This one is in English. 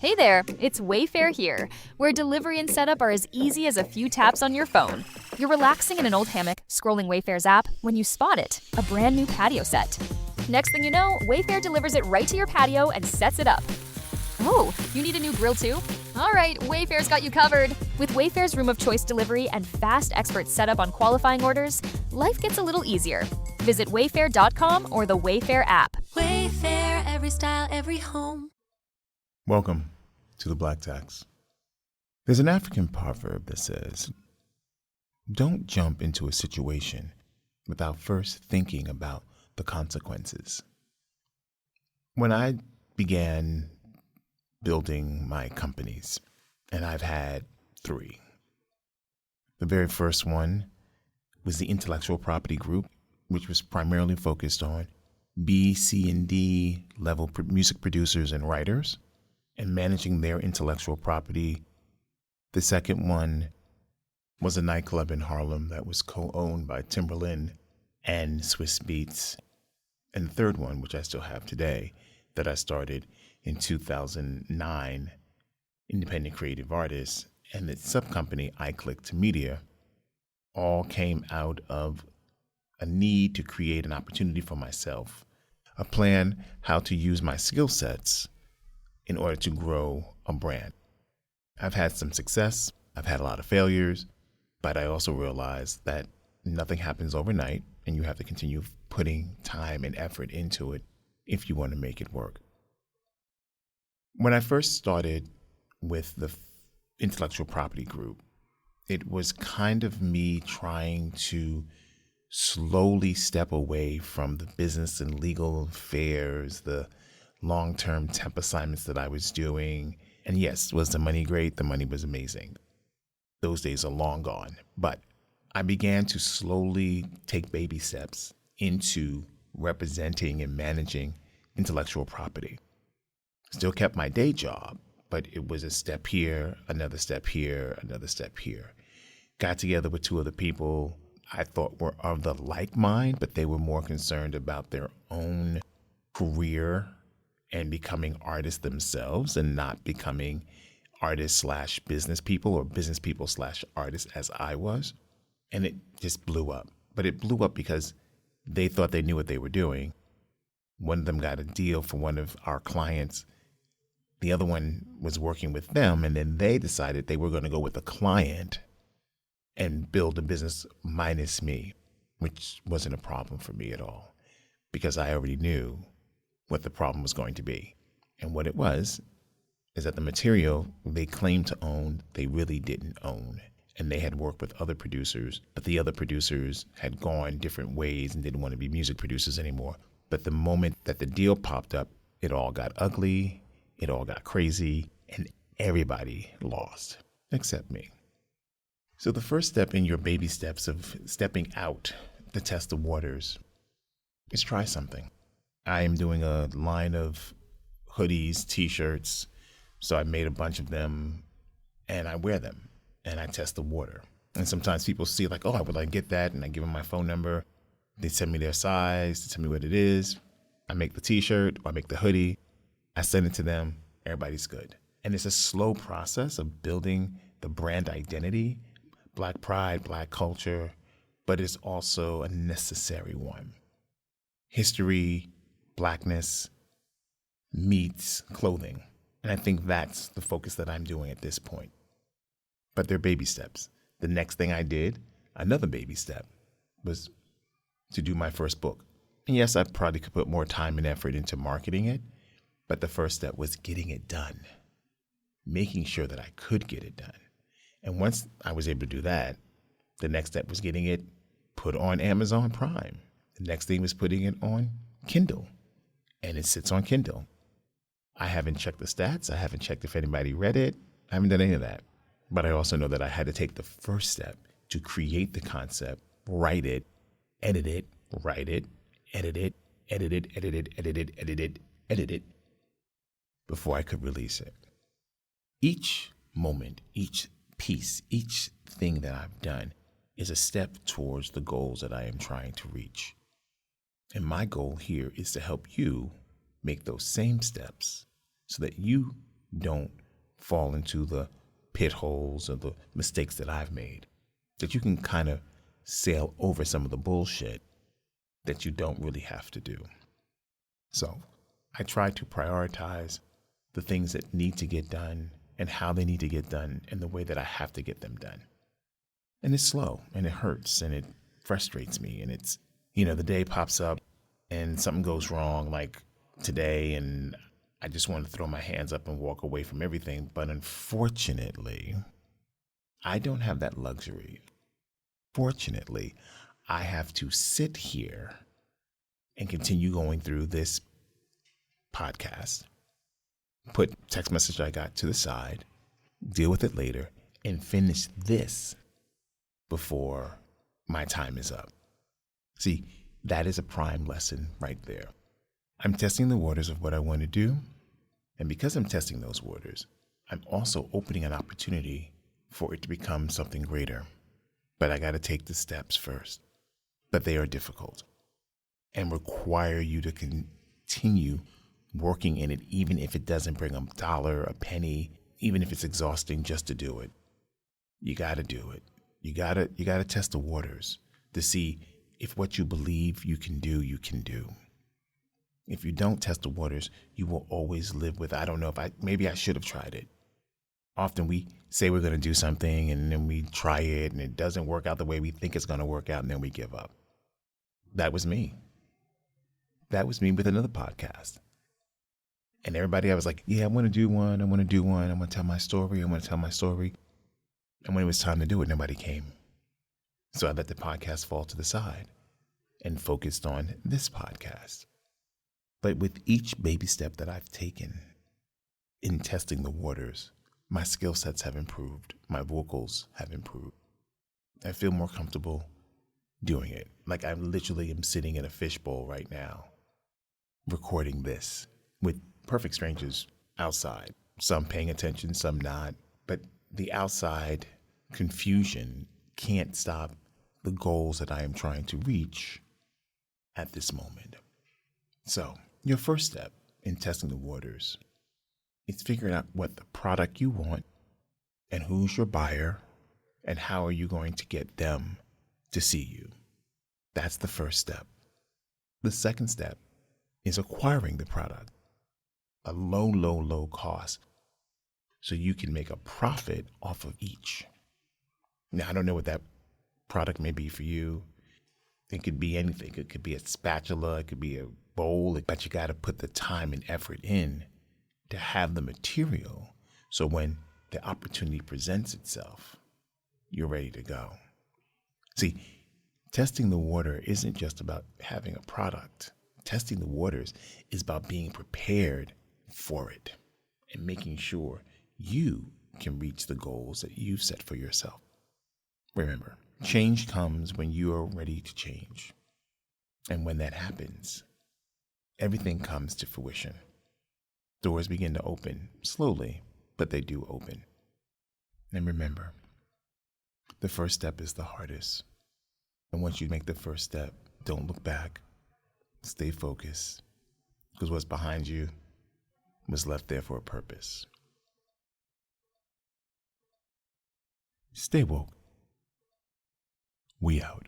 Hey there, it's Wayfair here, where delivery and setup are as easy as a few taps on your phone. You're relaxing in an old hammock, scrolling Wayfair's app, when you spot it, a brand new patio set. Next thing you know, Wayfair delivers it right to your patio and sets it up. Oh, you need a new grill too? All right, Wayfair's got you covered. With Wayfair's Room of Choice delivery and fast expert setup on qualifying orders, life gets a little easier. Visit wayfair.com or the Wayfair app. Wayfair, every style, every home. Welcome to the Black Tax. There's an African proverb that says, don't jump into a situation without first thinking about the consequences. When I began building my companies, and I've had 3. The very first one was the intellectual property group, which was primarily focused on B, C, and D level music producers and writers, and managing their intellectual property. The second one was a nightclub in Harlem that was co-owned by Timberland and Swiss Beats. And the third one, which I still have today, that I started in 2009, Independent Creative Artists, and its sub-company, iClick Media, all came out of a need to create an opportunity for myself, a plan how to use my skill sets in order to grow a brand. I've had some success, I've had a lot of failures, but I also realized that nothing happens overnight and you have to continue putting time and effort into it if you want to make it work. When I first started with the intellectual property group, it was kind of me trying to slowly step away from the business and legal affairs, the long-term temp assignments that I was doing. And yes, was the money great? The money was amazing. Those days are long gone. But I began to slowly take baby steps into representing and managing intellectual property. Still kept my day job, but it was a step here, another step here, another step here. Got together with 2 other people I thought were of the like mind, but they were more concerned about their own career and becoming artists themselves and not becoming artists/business people or business people/artists as I was. And it just blew up. But it blew up because they thought they knew what they were doing. One of them got a deal for one of our clients. The other one was working with them, and then they decided they were going to go with the client and build a business minus me, which wasn't a problem for me at all because I already knew what the problem was going to be. And what it was is that the material they claimed to own, they really didn't own. And they had worked with other producers, but the other producers had gone different ways and didn't want to be music producers anymore. But the moment that the deal popped up, it all got ugly, it all got crazy, and everybody lost, except me. So the first step in your baby steps of stepping out to test the waters is try something. I am doing a line of hoodies, t-shirts, so I made a bunch of them and I wear them and I test the water. And sometimes people see like, oh, I would like to get that, and I give them my phone number. They send me their size, they tell me what it is. I make the t-shirt, or I make the hoodie. I send it to them, everybody's good. And it's a slow process of building the brand identity, Black pride, Black culture, but it's also a necessary one. History, Blackness meets clothing. And I think that's the focus that I'm doing at this point. But they're baby steps. The next thing I did, another baby step, was to do my first book. And yes, I probably could put more time and effort into marketing it, but the first step was getting it done, making sure that I could get it done. And once I was able to do that, the next step was getting it put on Amazon Prime. The next thing was putting it on Kindle, and it sits on Kindle. I haven't checked the stats. I haven't checked if anybody read it. I haven't done any of that. But I also know that I had to take the first step to create the concept, write it, edit it, write it, edit it, edit it, edit it, edit it, edit it, edit it, before I could release it. Each moment, each piece, each thing that I've done is a step towards the goals that I am trying to reach. And my goal here is to help you make those same steps so that you don't fall into the pit holes or the mistakes that I've made. That you can kind of sail over some of the bullshit that you don't really have to do. So I try to prioritize the things that need to get done and how they need to get done and the way that I have to get them done. And it's slow and it hurts and it frustrates me. And it's, the day pops up and something goes wrong like today, and I just want to throw my hands up and walk away from everything. But unfortunately, I don't have that luxury. Fortunately, I have to sit here and continue going through this podcast, put text message I got to the side, deal with it later, and finish this before my time is up. See, that is a prime lesson right there. I'm testing the waters of what I want to do, and because I'm testing those waters, I'm also opening an opportunity for it to become something greater. But I got to take the steps first. But they are difficult and require you to continue working in it, even if it doesn't bring a dollar, a penny, even if it's exhausting just to do it. You got to do it. You got to test the waters to see if what you believe you can do, you can do. If you don't test the waters, you will always live with, I don't know, maybe I should have tried it. Often we say we're going to do something and then we try it and it doesn't work out the way we think it's going to work out, and then we give up. That was me. That was me with another podcast. And everybody, I was like, yeah, I want to do one. I want to tell my story. And when it was time to do it, nobody came. So I let the podcast fall to the side and focused on this podcast. But with each baby step that I've taken in testing the waters, my skill sets have improved. My vocals have improved. I feel more comfortable doing it. Like I literally am sitting in a fishbowl right now, recording this with perfect strangers outside. Some paying attention, some not. But the outside confusion can't stop the goals that I am trying to reach at this moment. So, your first step in testing the waters is figuring out what the product you want and who's your buyer and how are you going to get them to see you. That's the first step. The second step is acquiring the product, a low cost, so you can make a profit off of each. Now, I don't know what that product may be for you. It could be anything. It could be a spatula, it could be a bowl, but you got to put the time and effort in to have the material so when the opportunity presents itself, you're ready to go. See, testing the water isn't just about having a product. Testing the waters is about being prepared for it and making sure you can reach the goals that you've set for yourself. Remember, change comes when you are ready to change. And when that happens, everything comes to fruition. Doors begin to open slowly, but they do open. And remember, the first step is the hardest. And once you make the first step, don't look back. Stay focused, because what's behind you was left there for a purpose. Stay woke. We out.